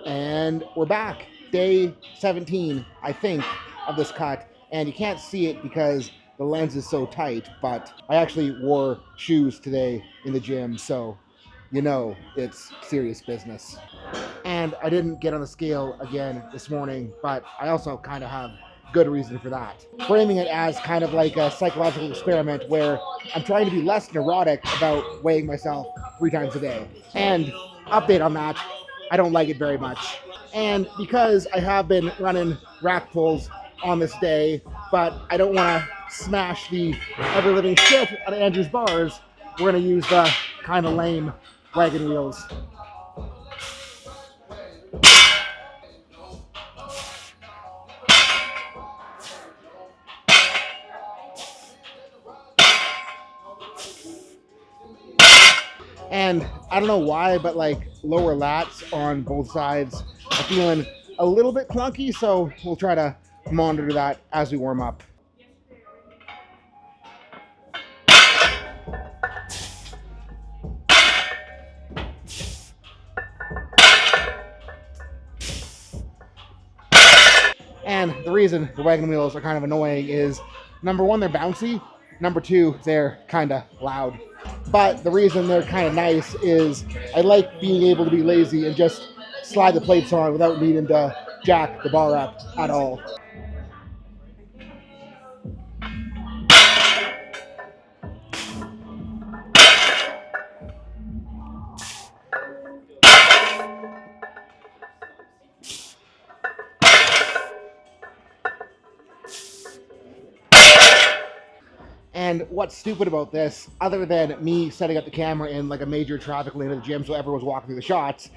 And we're back. Day 17, I think, of this cut. And you can't see it because the lens is so tight, but I actually wore shoes today in the gym, so you know it's serious business. And I didn't get on the scale again this morning, but I also kind of have good reason for that. Framing it as kind of like a psychological experiment where I'm trying to be less neurotic about weighing myself 3 times a day. And update on that, I don't like it very much. And because I have been running rack pulls on this day, but I don't want to smash the ever-living shit out of Andrew's bars, we're going to use the kind of lame wagon wheels. And I don't know why, but like lower lats on both sides are feeling a little bit clunky, so we'll try to monitor that as we warm up. And the reason the wagon wheels are kind of annoying is, number one, they're bouncy. Number two, they're kind of loud. But the reason they're kind of nice is I like being able to be lazy and just slide the plates on without needing to jack the bar up at all. And what's stupid about this, other than me setting up the camera in like a major traffic lane of the gym so everyone's walking through the shots,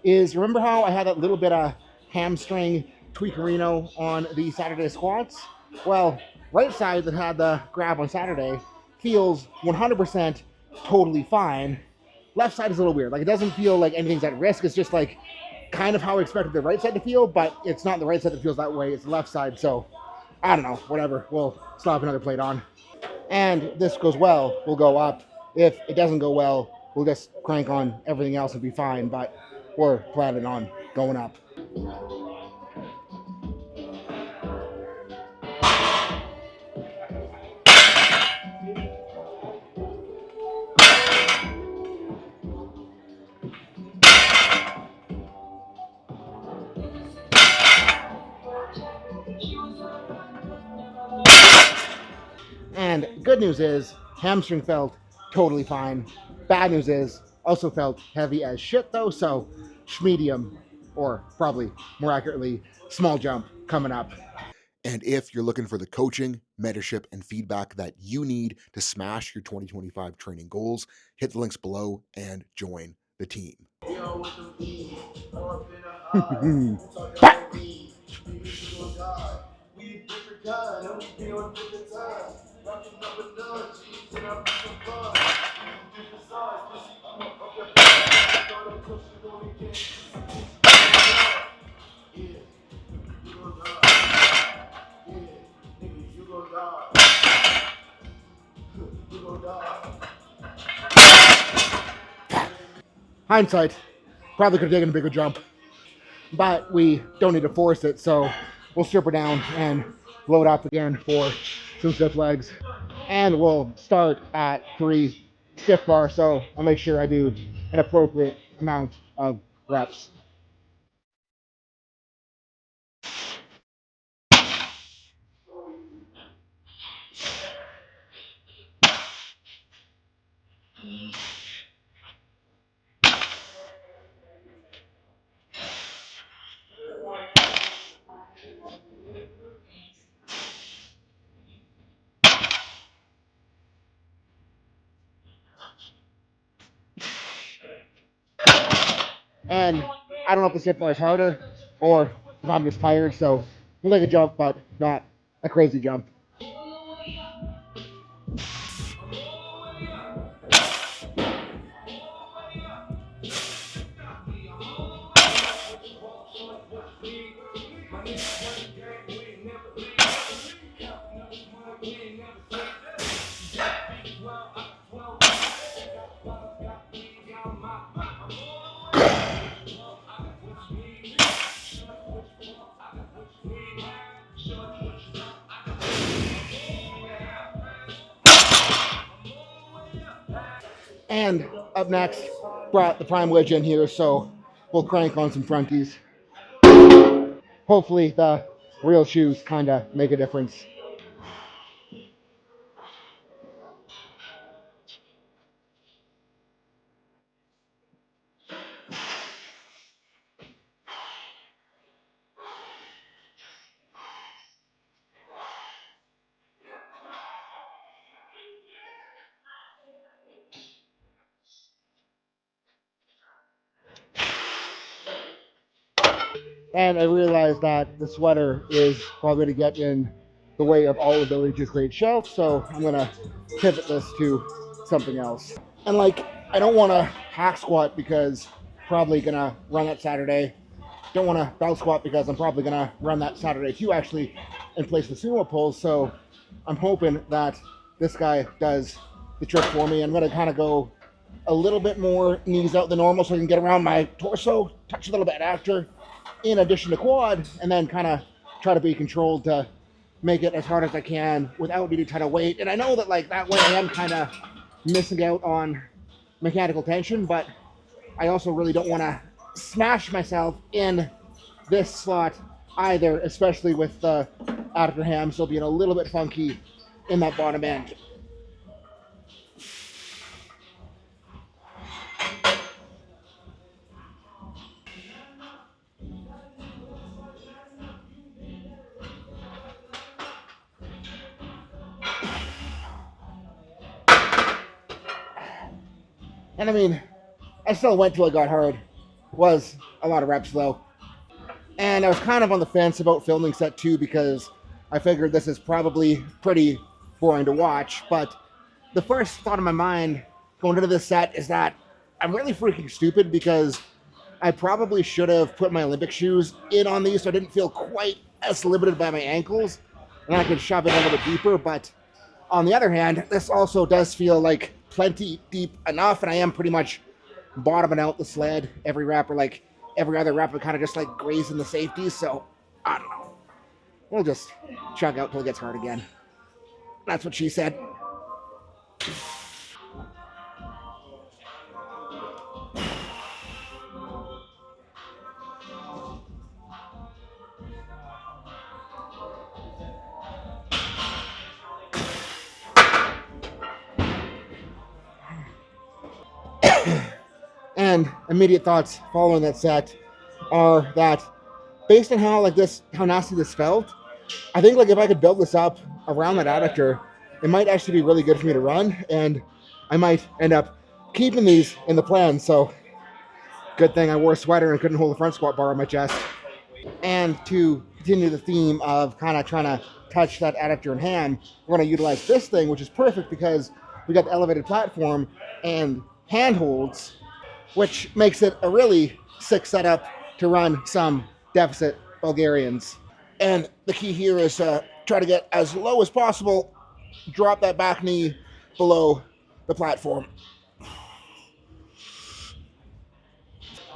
is remember how I had that little bit of hamstring tweakerino on the Saturday squats? Well, right side that had the grab on Saturday feels 100% totally fine. Left side is a little weird. Like, it doesn't feel like anything's at risk. It's just like kind of how I expected the right side to feel, but it's not the right side that feels that way. It's the left side. So I don't know, whatever. We'll slap another plate on. And this goes well, we'll go up. If it doesn't go well, we'll just crank on everything else and be fine, but we're planning on going up. And good news is, hamstring felt totally fine. Bad news is, also felt heavy as shit though, so schmedium, or probably more accurately, small jump coming up. And if you're looking for the coaching, mentorship, and feedback that you need to smash your 2025 training goals, hit the links below and join the team. Hindsight, probably could have taken a bigger jump, but we don't need to force it, so we'll strip her down and load up again for some stiff legs. And we'll start at 3 stiff bar, so I'll make sure I do an appropriate amount of reps. And I don't know if the stiff bar is harder or if I'm just tired, so we'll take a jump, but not a crazy jump. And up next, brought the prime wedge in here, so we'll crank on some fronties. Hopefully the real shoes kind of make a difference. And I realized that the sweater is probably to get in the way of all ability to create shelf, so I'm gonna pivot this to something else. And like, I don't want to hack squat because probably gonna run that Saturday. Don't want to belt squat because I'm probably gonna run that Saturday too, actually, in place of sumo pulls. So I'm hoping that this guy does the trick for me. I'm gonna kind of go a little bit more knees out than normal so I can get around my torso, touch a little bit after, in addition to quad, and then kind of try to be controlled to make it as hard as I can without needing a ton of weight. And I know that like that way I am kind of missing out on mechanical tension, but I also really don't want to smash myself in this slot either, especially with the adductor ham still being a little bit funky in that bottom end. And I mean, I still went till it got hard. Was a lot of reps though. And I was kind of on the fence about filming set 2 because I figured this is probably pretty boring to watch. But the first thought in my mind going into this set is that I'm really freaking stupid because I probably should have put my Olympic shoes in on these so I didn't feel quite as limited by my ankles. And I could shove it a little bit deeper. But on the other hand, this also does feel like plenty deep enough. And I am pretty much bottoming out the sled every rep, or like every other rep, and kind of just like grazing the safeties. So I don't know. We'll just chug out till it gets hard again. That's what she said. And immediate thoughts following that set are that based on how nasty this felt, I think like if I could build this up around that adductor, it might actually be really good for me to run, and I might end up keeping these in the plan. So good thing I wore a sweater and couldn't hold a front squat bar on my chest. And to continue the theme of kind of trying to touch that adductor and ham, we're going to utilize this thing, which is perfect because we got the elevated platform and handholds, which makes it a really sick setup to run some deficit Bulgarians. And the key here is to try to get as low as possible, drop that back knee below the platform.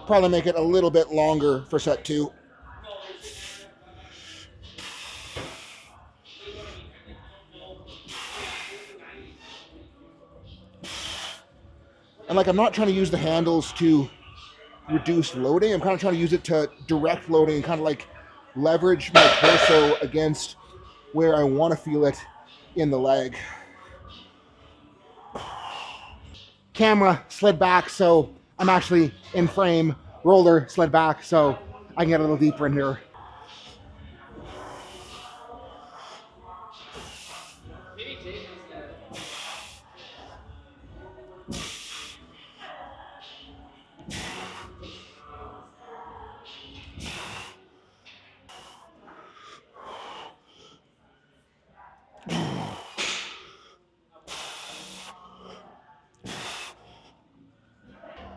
Probably make it a little bit longer for set 2. And like, I'm not trying to use the handles to reduce loading. I'm kind of trying to use it to direct loading and kind of like leverage my torso against where I want to feel it in the leg. Camera slid back, so I'm actually in frame. Roller slid back, so I can get a little deeper in here.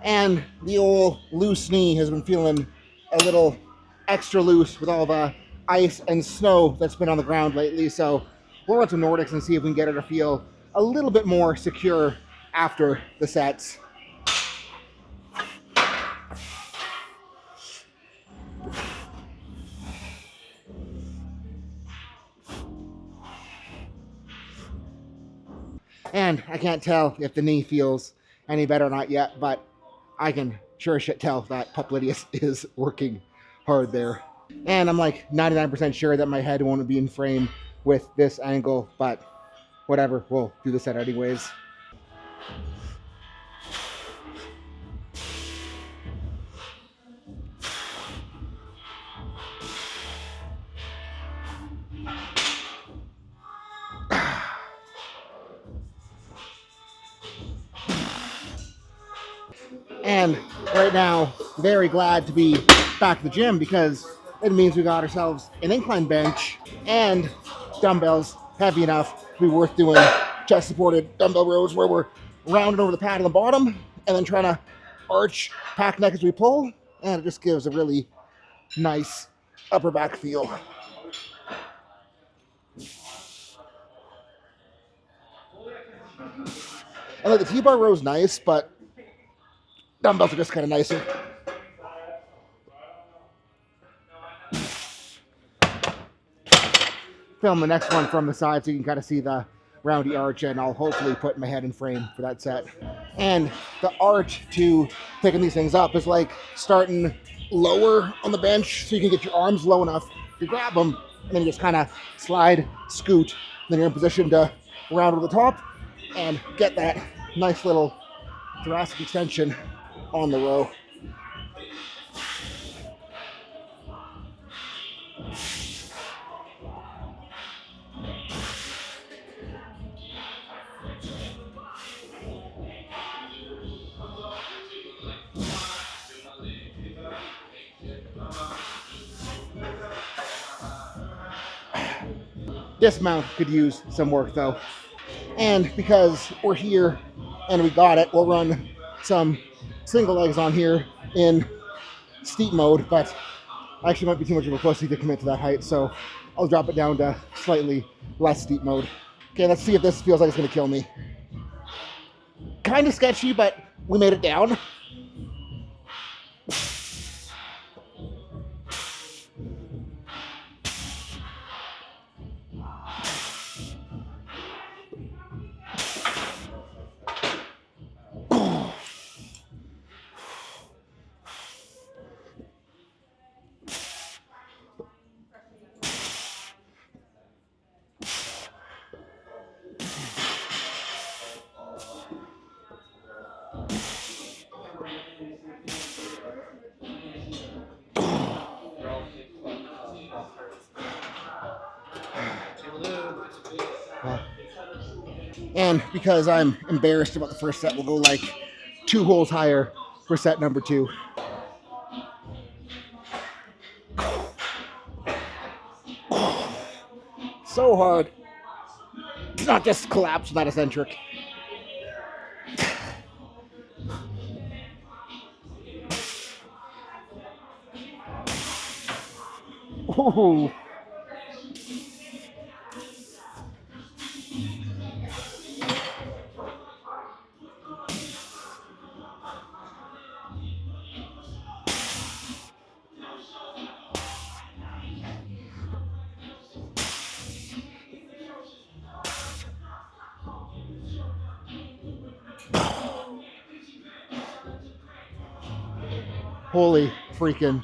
And the old loose knee has been feeling a little extra loose with all the ice and snow that's been on the ground lately. So we'll run some Nordics and see if we can get it to feel a little bit more secure after the sets. And I can't tell if the knee feels any better or not yet, but I can sure as shit tell that Pup Lydius is working hard there. And I'm like 99% sure that my head won't be in frame with this angle, but whatever, we'll do the set anyways. And right now, very glad to be back at the gym because it means we got ourselves an incline bench and dumbbells heavy enough to be worth doing chest supported dumbbell rows where we're rounding over the pad on the bottom and then trying to arch pack neck as we pull. And it just gives a really nice upper back feel. And like the T-bar row is nice, but dumbbells are just kind of nicer. Film the next one from the side so you can kind of see the roundy arch, and I'll hopefully put my head in frame for that set. And the art to picking these things up is like starting lower on the bench so you can get your arms low enough to grab them, and then you just kind of slide, scoot, then you're in position to round over the top and get that nice little thoracic extension on the row. This mount could use some work though. And because we're here and we got it, we'll run some single legs on here in steep mode, but I actually might be too much of a pussy to commit to that height, so I'll drop it down to slightly less steep mode. Okay, let's see if this feels like it's gonna kill me. Kind of sketchy, but we made it down. And because I'm embarrassed about the first set, we'll go like 2 holes higher for set number 2. So hard. It's not just collapse, not eccentric. Ooh. Holy freaking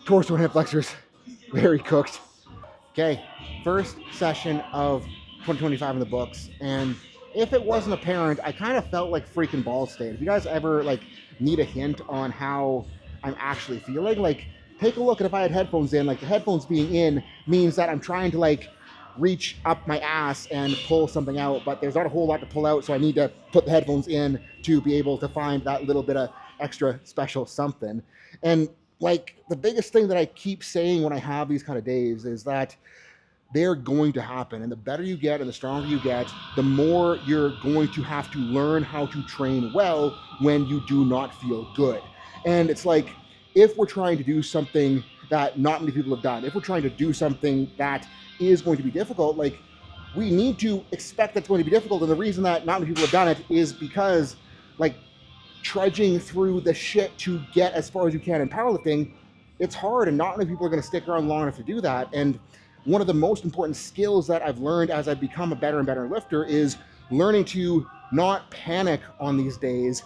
torso and hip flexors. Very cooked. Okay, first session of 2025 in the books, and if it wasn't apparent, I kind of felt like freaking Ball State. If you guys ever like need a hint on how I'm actually feeling, like take a look at if I had headphones in. Like the headphones being in means that I'm trying to like reach up my ass and pull something out, but there's not a whole lot to pull out, so I need to put the headphones in to be able to find that little bit of extra special something. And like the biggest thing that I keep saying when I have these kind of days is that they're going to happen, and the better you get and the stronger you get, the more you're going to have to learn how to train well when you do not feel good. And it's like, if we're trying to do something that not many people have done, if we're trying to do something that is going to be difficult, like we need to expect that's going to be difficult. And the reason that not many people have done it is because like trudging through the shit to get as far as you can in powerlifting, it's hard, and not many people are going to stick around long enough to do that. And one of the most important skills that I've learned as I've become a better and better lifter is learning to not panic on these days,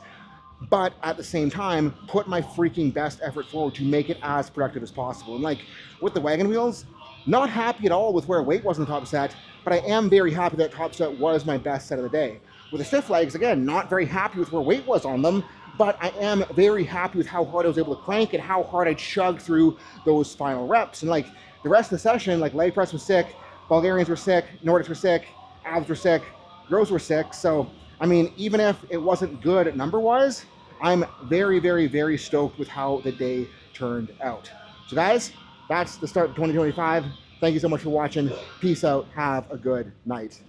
but at the same time, put my freaking best effort forward to make it as productive as possible. And like with the wagon wheels, not happy at all with where weight was in the top set, but I am very happy that top set was my best set of the day. With the stiff legs, again, not very happy with where weight was on them, but I am very happy with how hard I was able to crank and how hard I chugged through those final reps. And like the rest of the session, like leg press was sick, Bulgarians were sick, Nordics were sick, abs were sick, rows were sick. So, I mean, even if it wasn't good number-wise, I'm very, very, very stoked with how the day turned out. So guys, that's the start of 2025. Thank you so much for watching. Peace out. Have a good night.